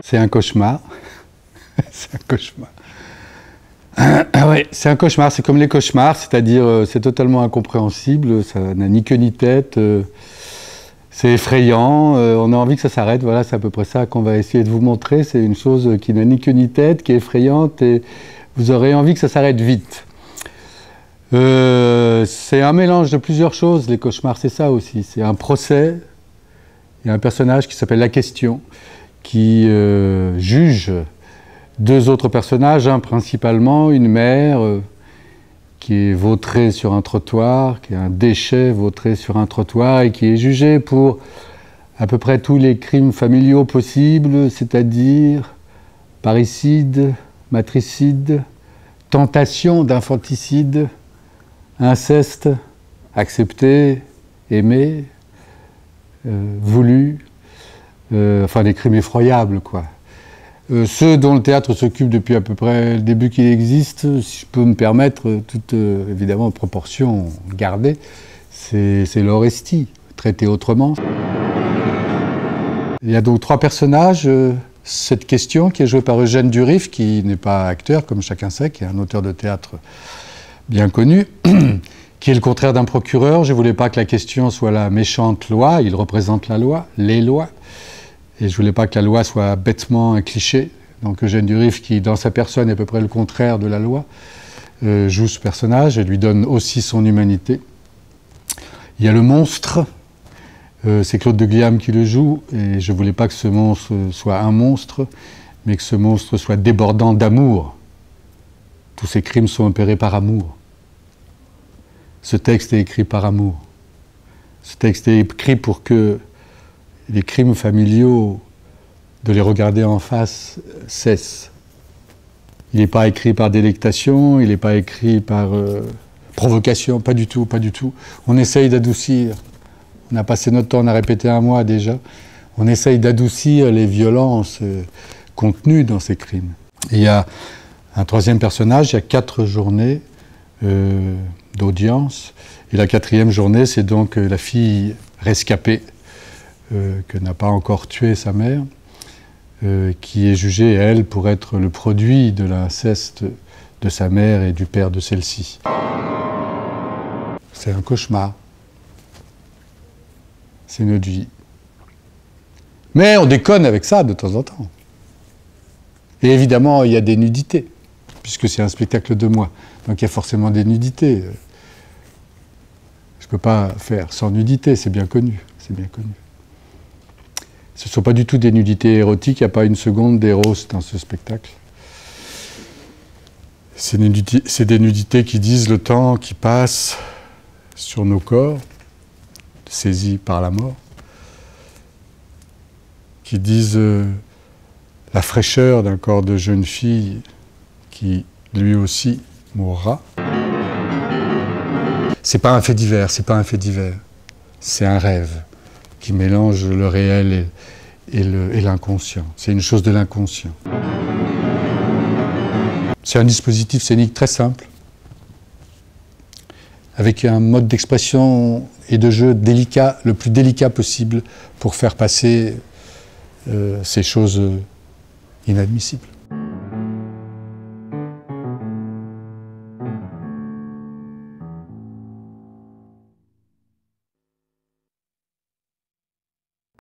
C'est un cauchemar. C'est un cauchemar. Ouais, c'est un cauchemar, c'est comme les cauchemars, c'est-à-dire c'est totalement incompréhensible, ça n'a ni queue ni tête, c'est effrayant, on a envie que ça s'arrête, voilà, c'est à peu près ça qu'on va essayer de vous montrer, c'est une chose qui n'a ni queue ni tête, qui est effrayante, et vous aurez envie que ça s'arrête vite. C'est un mélange de plusieurs choses, les cauchemars, c'est ça aussi, c'est un procès, il y a un personnage qui s'appelle La Question, qui juge deux autres personnages, principalement une mère qui est vautrée sur un trottoir, qui est un déchet vautré sur un trottoir et qui est jugée pour à peu près tous les crimes familiaux possibles, c'est-à-dire parricide, matricide, tentation d'infanticide, inceste, accepté, aimé, voulu, enfin des crimes effroyables, quoi. Ceux dont le théâtre s'occupe depuis à peu près le début qu'il existe, si je peux me permettre, toute évidemment proportion gardée, c'est l'Orestie, traité autrement. Il y a donc trois personnages. Cette Question qui est jouée par Eugène Durif, qui n'est pas acteur, comme chacun sait, qui est un auteur de théâtre bien connu, qui est le contraire d'un procureur. Je ne voulais pas que La Question soit la méchante loi, il représente la loi, les lois. Et je ne voulais pas que la loi soit bêtement un cliché. Donc Eugène Durif, qui dans sa personne est à peu près le contraire de la loi, joue ce personnage et lui donne aussi son humanité. Il y a le monstre, c'est Claude de Guillaume qui le joue, et je ne voulais pas que ce monstre soit un monstre, mais que ce monstre soit débordant d'amour. Tous ces crimes sont opérés par amour. Ce texte est écrit par amour. Ce texte est écrit pour que les crimes familiaux, de les regarder en face, cessent. Il n'est pas écrit par délectation, il n'est pas écrit par provocation, pas du tout, pas du tout. On essaye d'adoucir, on a passé notre temps, on a répété un mois déjà, on essaye d'adoucir les violences contenues dans ces crimes. Et il y a un troisième personnage, il y a 4 journées d'audience, et la 4e journée, c'est donc la fille rescapée, que n'a pas encore tué sa mère, qui est jugée, elle, pour être le produit de l'inceste de sa mère et du père de celle-ci. C'est un cauchemar. C'est notre vie. Mais on déconne avec ça de temps en temps. Et évidemment, il y a des nudités, puisque c'est un spectacle de moi. Donc il y a forcément des nudités. Je ne peux pas faire sans nudité, c'est bien connu. C'est bien connu. Ce ne sont pas du tout des nudités érotiques, il n'y a pas une seconde d'éros dans ce spectacle. C'est des nudités qui disent le temps qui passe sur nos corps, saisis par la mort, qui disent la fraîcheur d'un corps de jeune fille qui, lui aussi, mourra. C'est pas un fait divers, c'est pas un fait divers, c'est un rêve qui mélange le réel et l'inconscient. C'est une chose de l'inconscient. C'est un dispositif scénique très simple, avec un mode d'expression et de jeu délicat, le plus délicat possible, pour faire passer ces choses inadmissibles.